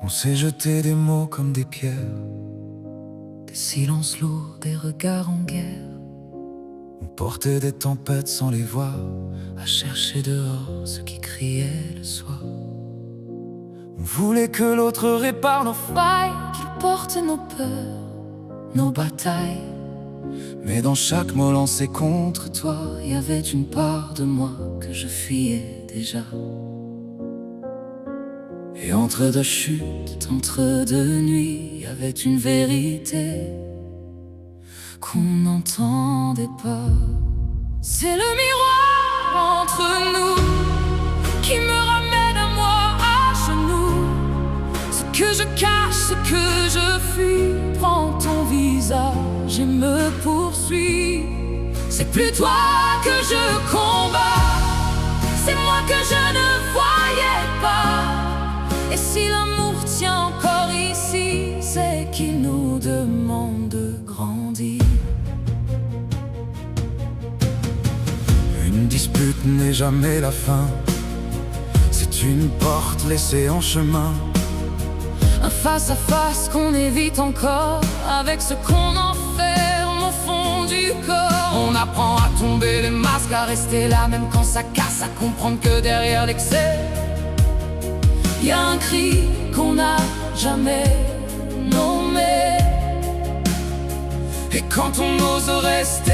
On s'est jeté des mots comme des pierres, des silences lourds, des regards en guerre. on portait des tempêtes sans les voir, À chercher dehors ce qui criait le soir. on voulait que l'autre répare nos Failles, qu'il porte nos peurs, nos batailles. mais dans chaque mot lancé contre toi, Il y avait une part de moi que je fuyais déjà. et entre deux chutes, Entre deux nuits, il y avait une vérité qu'on n'entendait pas. C'est le miroir entre nous qui me ramène à moi à genoux. Ce que je cache, ce que je fuis, prends ton visage et me poursuis. C'est plus toi que je combats, c'est moi que je ne voyais pas. Et si l'amour tient encore ici, c'est qu'il nous demande de grandir. une dispute n'est jamais la fin, c'est une porte laissée en chemin. Un face-à-face qu'on évite encore, avec ce qu'on enferme au fond du corps. On apprend à tomber les masques, À rester là même quand ça casse, à comprendre que derrière l'excès, y a un cri qu'on n'a jamais nommé. et quand on ose rester,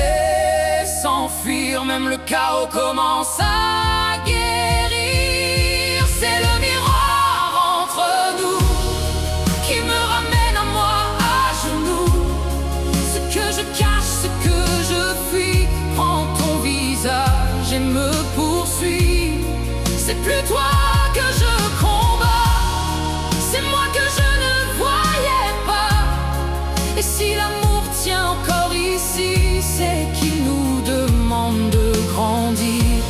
S'enfuir, même le chaos commence à guérir. C'est le miroir entre nous qui me ramène à moi à genoux. Ce que je cache, ce que je fuis, prends ton visage et me poursuis. C'est plus toi que je combats, c'est moi que je ne voyais pas. Et si l'amour tient encore ici, c'est qu'il nous demande de grandir.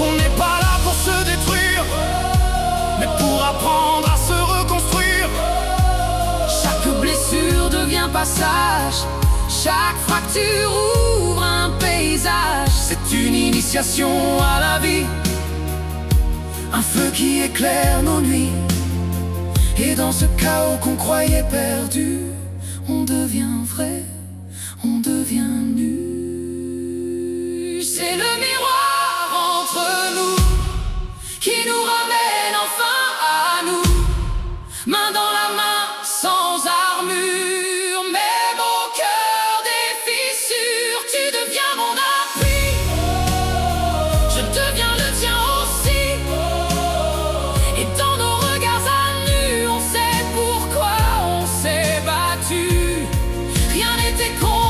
on n'est pas là pour se détruire, mais pour apprendre à se reconstruire. Chaque blessure devient passage, chaque fracture ouvre un paysage. C'est une initiation à la vie, un feu qui éclaire nos nuits. Et dans ce chaos qu'on croyait perdu, On devient vrai, on devient nu. C'est le miroir entre nous qui nous ramène enfin à nous. Main dans la main, sans armure, même au cœur des fissures. Tu deviens mon appui, je deviens le tien aussi. Et dans nos regards à nu, on sait pourquoi on s'est battu. Rien n'était contre